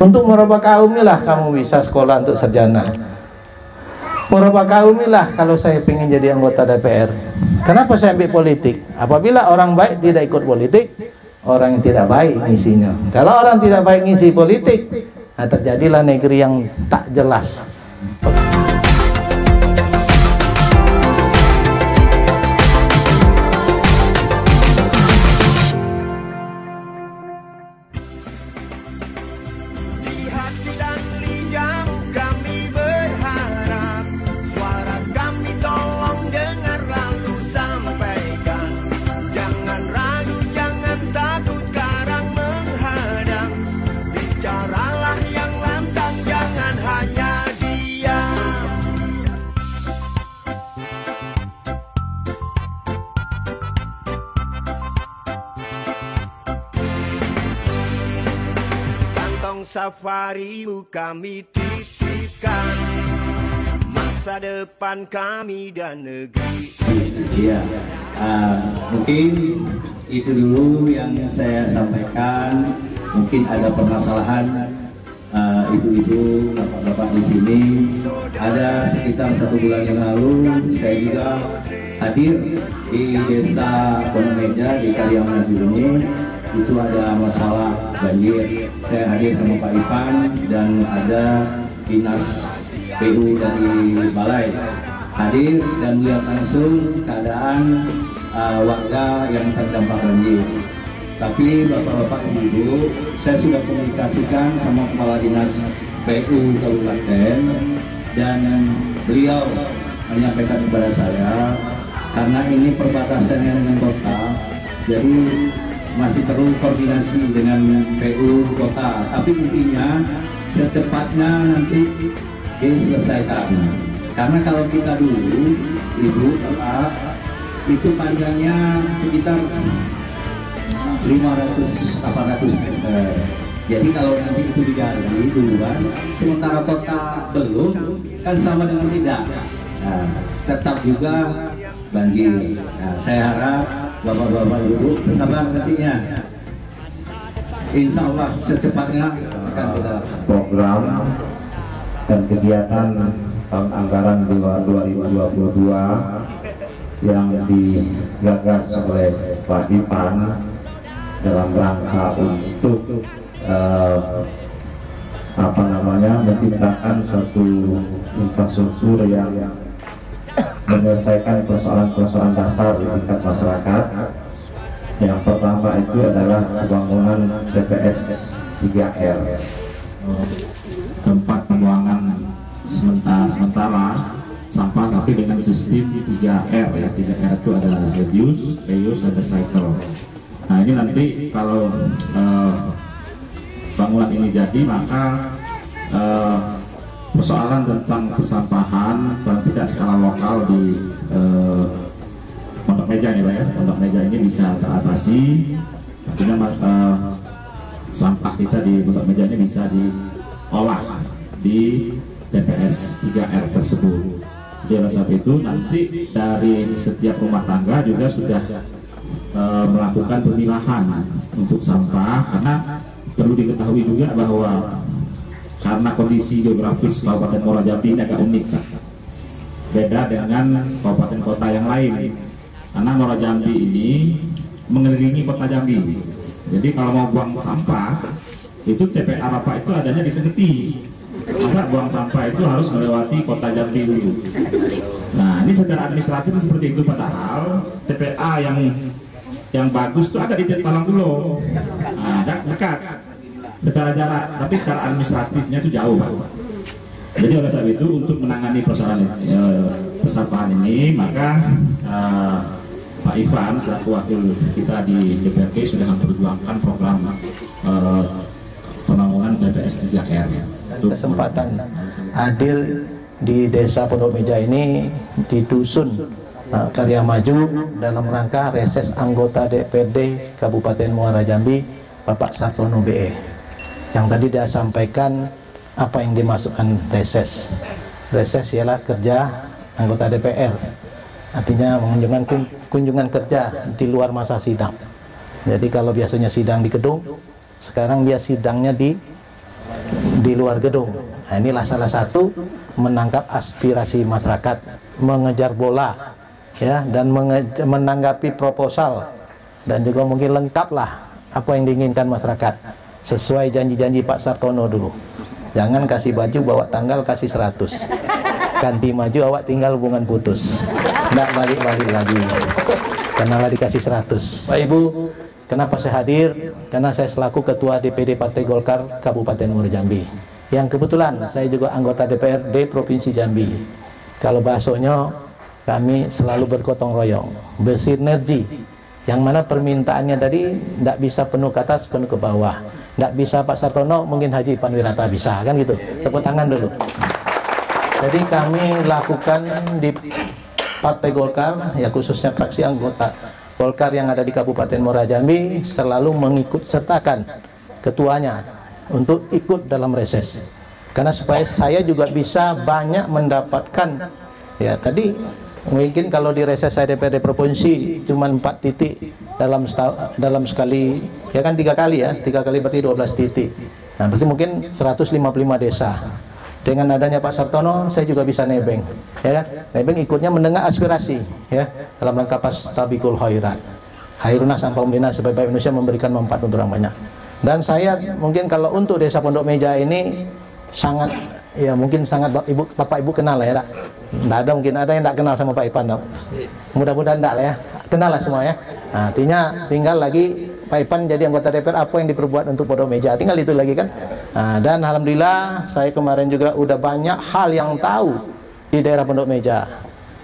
Untuk merubah kaum inilah kamu bisa sekolah untuk sarjana. Merubah kaum inilah kalau saya ingin jadi anggota DPR. Kenapa saya ambil politik? Apabila orang baik tidak ikut politik, orang yang tidak baik ngisinya. Kalau orang tidak baik ngisi politik, nah terjadilah negeri yang tak jelas. Safari kami titipkan masa depan kami dan negeri. Iya, mungkin itu dulu yang saya sampaikan. Mungkin ada permasalahan ibu-ibu, bapak-bapak di sini. Ada sekitar 1 bulan yang lalu saya juga hadir di desa Ponomeja di Kaliamanaju ini. Itu ada masalah banjir. Saya hadir sama Pak Ipan dan ada dinas PU dari balai hadir dan melihat langsung keadaan warga yang terdampak banjir. Tapi bapak-bapak ibu, saya sudah komunikasikan sama kepala dinas PU Kabupaten dan beliau menyampaikan kepada saya karena ini perbatasannya dengan kota, jadi masih perlu koordinasi dengan PU kota, tapi intinya secepatnya nanti diselesaikan. Karena kalau kita dulu, ibu, bapak, itu panjangnya sekitar 500-800 meter. Jadi kalau nanti itu digali duluan, sementara kota belum, kan sama dengan tidak. Nah, tetap juga banjir. Nah, saya harap bapak-bapak ibu bersabar nantinya. Insya Allah secepatnya akan kita program dan kegiatan tahun anggaran 2022 yang digagas oleh Pak Ipan dalam rangka untuk menciptakan suatu infrastruktur yang menyelesaikan persoalan-persoalan dasar di tingkat masyarakat. Yang pertama itu adalah pembangunan TPS 3R, tempat pembuangan sementara sampah tapi dengan sistem 3R ya. 3R itu adalah reduce, reuse, dan recycle. Nah ini nanti kalau bangunan ini jadi, maka persoalan tentang persampahan dan tidak skala lokal di Pondok Meja nih Pak ya. Pondok Meja ini bisa teratasi, artinya sampah kita di Pondok Meja ini bisa diolah di TPS 3R tersebut. Jadi oleh sebab itu nanti dari setiap rumah tangga juga sudah melakukan pemilahan untuk sampah, karena perlu diketahui juga bahwa karena kondisi geografis Kabupaten Muara Jambi ini agak unik, beda dengan kabupaten kota yang lain. Karena Muara Jambi ini mengelilingi kota Jambi. Jadi kalau mau buang sampah, itu TPA Bapak itu adanya di Segeti. Masa buang sampah itu harus melewati kota Jambi dulu. Nah ini secara administratif seperti itu, padahal TPA yang bagus itu ada di Palangpulo, dekat secara jarak, tapi secara administratifnya itu jauh Pak. Jadi oleh sebab itu untuk menangani persoalan persampahan ini, maka Pak Ivan selaku wakil kita di DPRD sudah memperjuangkan program pembangunan TPS 3R. Kesempatan hadir di desa Pondok Meja ini di dusun Karya Maju dalam rangka reses anggota DPRD Kabupaten Muara Jambi Bapak Sartono BE, yang tadi dia sampaikan apa yang dimasukkan reses. Reses ialah kerja anggota DPR, artinya mengunjungkan kunjungan kerja di luar masa sidang. Jadi kalau biasanya sidang di gedung, sekarang dia sidangnya di di luar gedung. Nah, inilah salah satu menangkap aspirasi masyarakat, mengejar bola, ya, dan menanggapi proposal, dan juga mungkin lengkaplah apa yang diinginkan masyarakat sesuai janji-janji Pak Sartono dulu. Jangan kasih baju bawa tanggal kasih 100, ganti maju awak tinggal hubungan putus, nggak balik-balik lagi karena lah dikasih 100. Pak Ibu, kenapa saya hadir? Karena saya selaku Ketua DPD Partai Golkar Kabupaten Muara Jambi, yang kebetulan saya juga anggota DPRD Provinsi Jambi. Kalau bahasanya, kami selalu bergotong royong, bersinergi, yang mana permintaannya tadi tidak bisa penuh ke atas, penuh ke bawah. Tidak bisa Pak Sartono, mungkin Haji Panwirata bisa, kan gitu. Tepuk tangan dulu. Jadi kami lakukan di Partai Golkar, ya khususnya fraksi anggota Golkar yang ada di Kabupaten Muara Jambi, selalu mengikut sertakan ketuanya untuk ikut dalam reses. Karena supaya saya juga bisa banyak mendapatkan, ya tadi mungkin kalau di reses saya DPRD provinsi cuma 4 titik dalam sekali, ya kan 3 kali ya, 3 kali berarti 12 titik. Nah berarti mungkin 155 desa. Dengan adanya Pak Sartono, saya juga bisa nebeng, ya kan? Nebeng ikutnya mendengar aspirasi, ya, dalam rangka Pastabikul Khairat, Hairuna Sampah Umdina sebaik-baik Indonesia memberikan manfaat untuk orang banyak. Dan saya mungkin kalau untuk desa Pondok Meja ini sangat, ya mungkin sangat Bapak Ibu kenal lah ya, tidak ada mungkin ada yang tidak kenal sama Pak Ipan, mudah-mudahan tidak lah ya, kenal lah semua ya. Nah, artinya tinggal lagi Pak Ipan jadi anggota DPR, apa yang diperbuat untuk Pondok Meja, tinggal itu lagi kan. Nah, dan alhamdulillah saya kemarin juga udah banyak hal yang tahu di daerah Pondok Meja.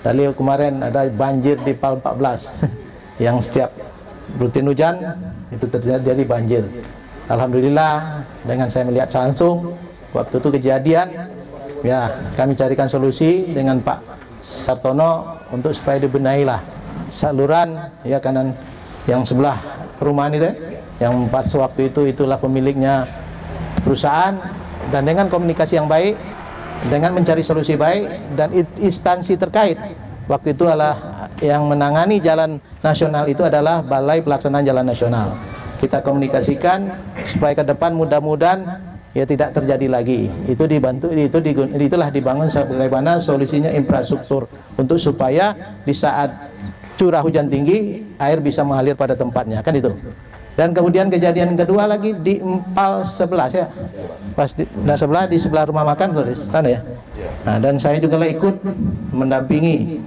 Dari kemarin ada banjir di PAL 14 yang setiap rutin hujan itu terjadi banjir. Alhamdulillah dengan saya melihat langsung waktu itu kejadian, ya kami carikan solusi dengan Pak Sartono untuk supaya dibenahilah saluran, ya kanan yang sebelah perumahan itu, yang pas waktu itu itulah pemiliknya perusahaan, dan dengan komunikasi yang baik, dengan mencari solusi baik, dan instansi terkait waktu itu adalah yang menangani jalan nasional itu adalah Balai Pelaksanaan Jalan Nasional. Kita komunikasikan supaya ke depan mudah-mudahan ya tidak terjadi lagi. Itu dibantu, itulah dibangun bagaimana solusinya infrastruktur untuk supaya di saat curah hujan tinggi air bisa mengalir pada tempatnya, kan itu. Dan kemudian kejadian kedua lagi di Empal 11 ya, pas di sebelah rumah makan tuh di sana ya. Nah, dan saya juga ikut mendampingi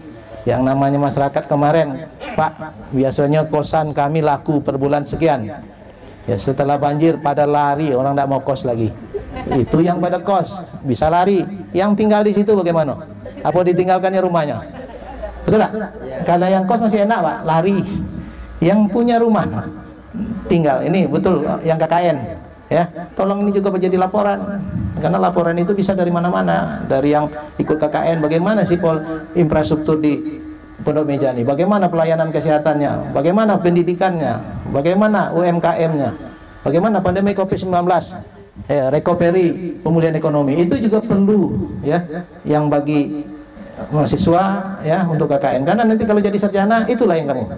yang namanya masyarakat kemarin, Pak, biasanya kosan kami laku per bulan sekian. Ya setelah banjir pada lari, orang tidak mau kos lagi. Itu yang pada kos bisa lari, yang tinggal di situ bagaimana? Apa ditinggalkannya rumahnya? Betul tak? Karena yang kos masih enak Pak, lari. Yang punya rumah tinggal, ini betul yang KKN ya, tolong ini juga menjadi laporan, karena laporan itu bisa dari mana-mana, dari yang ikut KKN, bagaimana sih infrastruktur di Pondok Meja ini, bagaimana pelayanan kesehatannya, bagaimana pendidikannya, bagaimana UMKM-nya, bagaimana pandemi COVID-19, recovery, pemulihan ekonomi, itu juga perlu ya, yang bagi mahasiswa ya untuk KKN, karena nanti kalau jadi sarjana itulah yang kamu.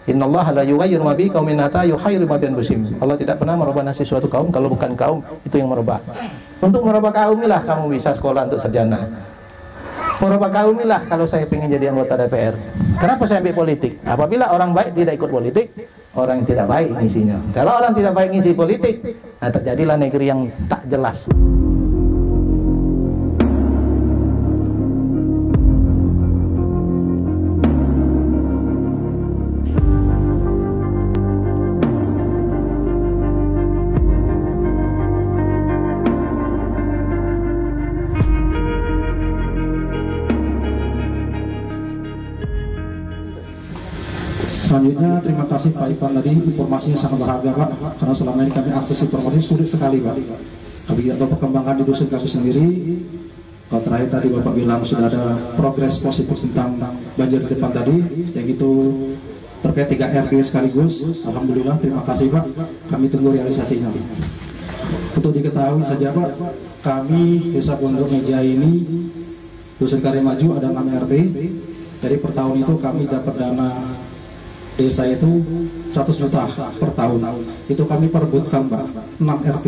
Innallaha la yughayyiru ma bi qaumin hatta yughayyiru ma bi anfusihim. Allah tidak pernah merubah nasib suatu kaum kalau bukan kaum itu yang merubah. Untuk merubah kaum inilah kamu bisa sekolah untuk sarjana. Merubah kaum inilah kalau saya ingin jadi anggota DPR. Kenapa saya ambil politik? Apabila orang baik tidak ikut politik, orang yang tidak baik ngisinya. Kalau orang tidak baik ngisi politik, nah terjadilah negeri yang tak jelas. Selanjutnya terima kasih Pak Ipan, tadi informasinya sangat berharga Pak, karena selama ini kami akses informasi sulit sekali Pak. Kami tidak tahu perkembangan di dusun kami sendiri. Kalau terakhir tadi Bapak bilang sudah ada progres positif tentang banjir di depan tadi, yang itu terkait 3 RT sekaligus. Alhamdulillah, terima kasih Pak, kami tunggu realisasinya. Untuk diketahui saja Pak, kami Desa Pondok Meja ini Dusun Karimaju ada 6 RT. Dari per tahun itu kami dapat dana desa itu 100 juta per tahun. Itu kami perebutkan Pak, 6 RT.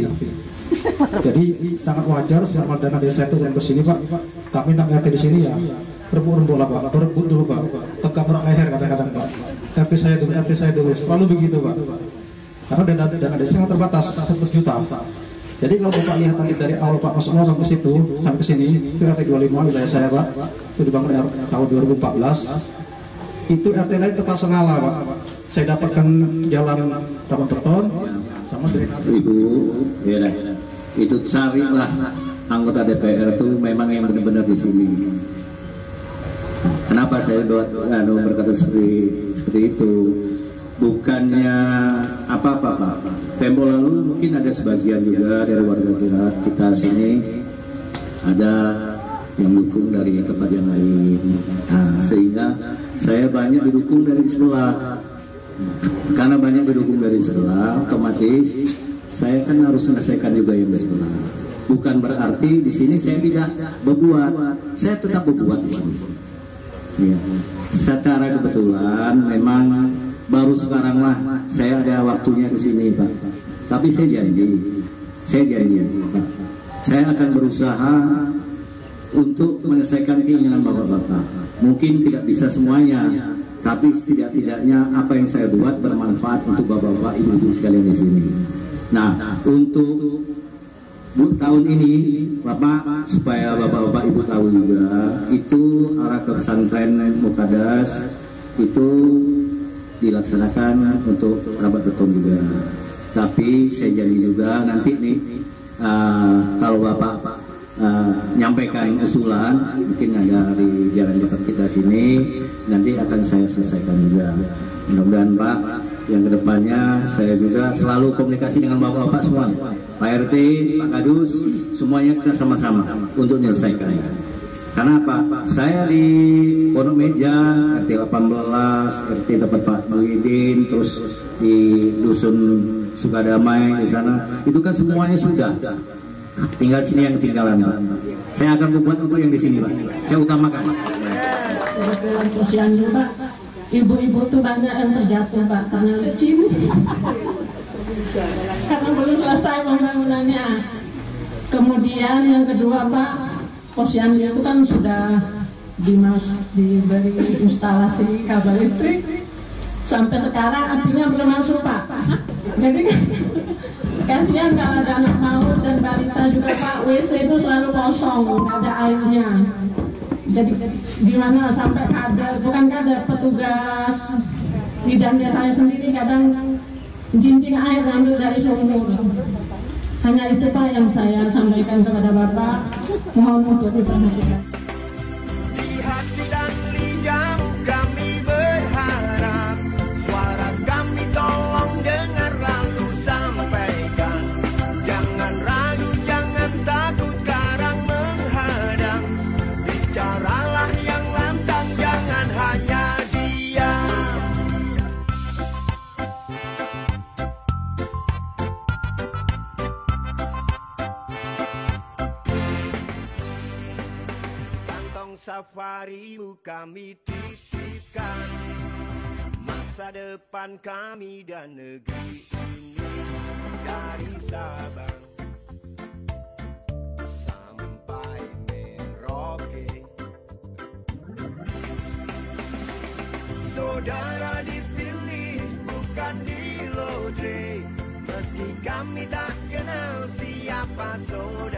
Jadi sangat wajar selama dana desa itu yang ke sini Pak, kami 6 RT di sini ya rebut bola Pak, berebut dulu Pak, tegak berak leher kadang-kadang Pak. RT saya dulu, selalu begitu Pak. Karena dana desa yang terbatas 100 juta. Jadi kalau Bapak lihat tadi dari awal Pak masuk orang ke situ sampai ke sini, itu RT 25 wilayah saya Pak, itu dibangun tahun 2014. Itu RT lain tetap sengalah Pak. Saya dapatkan jalan rapat beton sama drainase. Ibu, ya itu carilah anggota DPR itu memang yang benar-benar di sini. Kenapa saya berkata seperti itu? Bukannya apa-apa Pak. Tempo lalu mungkin ada sebagian juga dari warga kita sini ada yang dukung dari tempat yang lain. Nah, sehingga saya banyak didukung dari sebelah. Karena banyak didukung dari sebelah, otomatis saya kan harus selesaikan juga yang dari sebelah. Bukan berarti di sini saya tidak berbuat, saya tetap berbuat di sini. Ya. Secara kebetulan memang baru sekarang lah saya ada waktunya ke sini Pak. Tapi saya janji, saya akan berusaha untuk menyelesaikan keinginan bapak-bapak. Mungkin tidak bisa semuanya, tapi setidak-tidaknya apa yang saya buat bermanfaat untuk bapak-bapak ibu-ibu sekalian di sini. Nah, untuk tahun ini Bapak, supaya bapak-bapak ibu tahu juga, itu arah ke pesantren Mukadas itu dilaksanakan untuk rabat beton juga. Tapi saya janji juga nanti nih kalau Bapak nyampaikan usulan, mungkin ada di jalan dekat kita sini, nanti akan saya selesaikan juga. Mudah-mudahan Pak, yang kedepannya saya juga selalu komunikasi dengan bapak-bapak semua, Pak RT, Pak Kadus, semuanya kita sama-sama untuk menyelesaikan. Karena apa? Saya di Pondok Meja, RT 18, RT tempat Pak Muhyiddin, terus di Dusun Sukadamai di sana, itu kan semuanya sudah. Tinggal sini yang ketinggalan. Saya akan membuat untuk yang di sini, Pak. Saya utamakan. Kebetulan posyandu Pak, ibu-ibu tuh banyak yang terjatuh Pak karena licin. Karena belum selesai pembangunannya. Kemudian yang kedua Pak, posyandu itu kan sudah diberi instalasi kabel listrik. Sampai sekarang apinya belum masuk Pak. Jadi kasihan kalau ada anak maut dan balita juga Pak, WC itu selalu kosong, nggak ada airnya. Jadi gimana sampai kader, bukan kader, petugas bidannya saya sendiri kadang jinjing air ngambil dari sumur. Hanya itu Pak yang saya sampaikan kepada Bapak, mohon untuk diperhatikan. Di hati dan lidahmu kami berharap, suara kami tolong dengar lalu sampaikan. Jangan ragu, jangan takut karang menghadang. Bicaralah yang lantang, jangan hanya diam. Kantong safarimu kami titipkan, masa depan kami dan negeri ini. Dari Sabang sampai Merauke, saudara dipilih bukan di lotre. Meski kami tak kenal siapa saudara,